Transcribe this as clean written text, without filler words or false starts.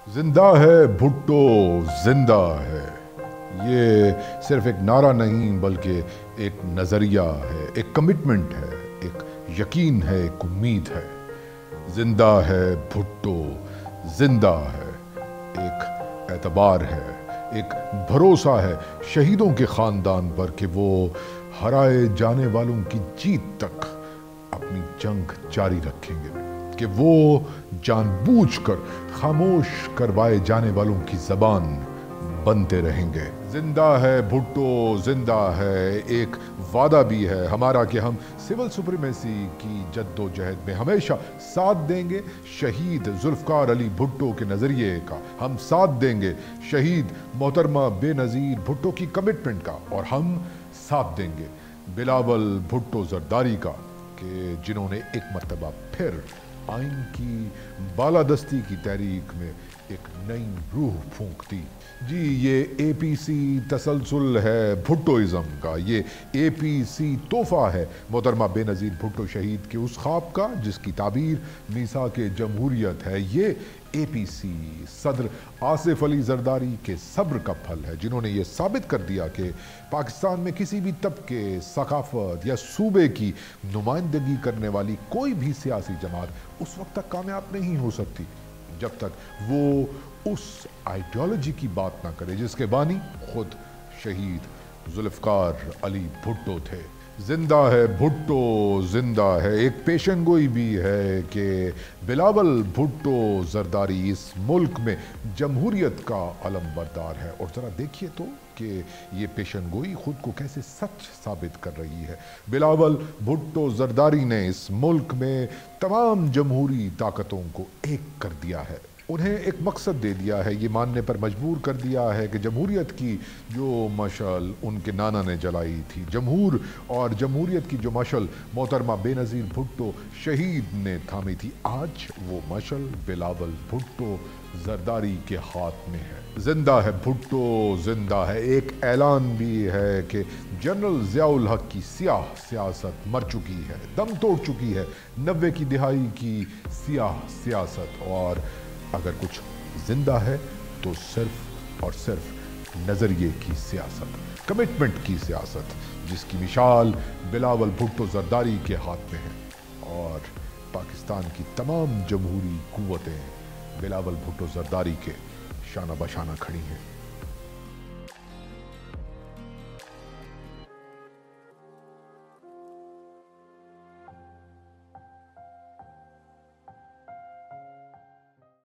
زندہ ہے بھٹو، زندہ ہے، یہ صرف ایک نعرہ نہیں بلکہ ایک نظریہ ہے، ایک کمٹمنٹ ہے، ایک یقین ہے، ایک امید ہے۔ زندہ ہے بھٹو، زندہ ہے، ایک اعتبار ہے، ایک بھروسہ ہے شہیدوں کے خاندان پر کہ وہ ہرائے جانے والوں کی جیت تک اپنی جنگ جاری رکھیں گے، کہ وہ جان بوجھ کر خاموش کروائے جانے والوں کی زبان بنتے رہیں گے۔ زندہ ہے بھٹو، زندہ ہے، ایک وعدہ بھی ہے ہمارا کہ ہم سول سپریمیسی کی جد و جہد میں ہمیشہ ساتھ دیں گے شہید ذوالفقار علی بھٹو کے نظریے کا، ہم ساتھ دیں گے شہید محترمہ بے نظیر بھٹو کی کمٹمنٹ کا، اور ہم ساتھ دیں گے بلاول بھٹو زرداری کا کہ جنہوں نے ایک مرتبہ پھر آئین کی بالادستی کی تحریک میں ایک نئی روح پھونک دی۔ جی یہ اے پی سی تسلسل ہے بھٹوازم کا، یہ اے پی سی تحفہ ہے محترمہ بے نظیر بھٹو شہید کے اس خواب کا جس کی تعبیر میثاق جمہوریت ہے۔ یہ اے پی سی صدر آصف علی زرداری کے صبر کا پھل ہے، جنہوں نے یہ ثابت کر دیا کہ پاکستان میں کسی بھی طبقے، ثقافت یا صوبے کی نمائندگی کرنے والی کوئی بھی سیاسی جماعت اس وقت تک کامیاب نہیں ہو سکتی جب تک وہ اس آئیڈیالوجی کی بات نہ کرے جس کے بانی خود شہید ذوالفقار علی بھٹو تھے۔ زندہ ہے بھٹو، زندہ ہے، ایک پیشن گوئی بھی ہے کہ بلاول بھٹو زرداری اس ملک میں جمہوریت کا علم بردار ہے، اور ذرا دیکھیے تو کہ یہ پیشن گوئی خود کو کیسے سچ ثابت کر رہی ہے۔ بلاول بھٹو زرداری نے اس ملک میں تمام جمہوری طاقتوں کو ایک کر دیا ہے، انہیں ایک مقصد دے دیا ہے، یہ ماننے پر مجبور کر دیا ہے کہ جمہوریت کی جو مشعل ان کے نانا نے جلائی تھی، جمہور اور جمہوریت کی جو مشعل محترمہ بے نظیر بھٹو شہید نے تھامی تھی، آج وہ مشعل بلاول بھٹو زرداری کے ہاتھ میں ہے۔ زندہ ہے بھٹو، زندہ ہے، ایک اعلان بھی ہے کہ جنرل ضیاء الحق کی سیاہ سیاست مر چکی ہے، دم توڑ چکی ہے، 90 کی دہائی کی سیاہ سیاست، اور اگر کچھ زندہ ہے تو صرف اور صرف نظریے کی سیاست، کمٹمنٹ کی سیاست، جس کی مشعل بلاول بھٹو زرداری کے ہاتھ میں ہے، اور پاکستان کی تمام جمہوری قوتیں بلاول بھٹو زرداری کے شانہ بشانہ کھڑی ہیں۔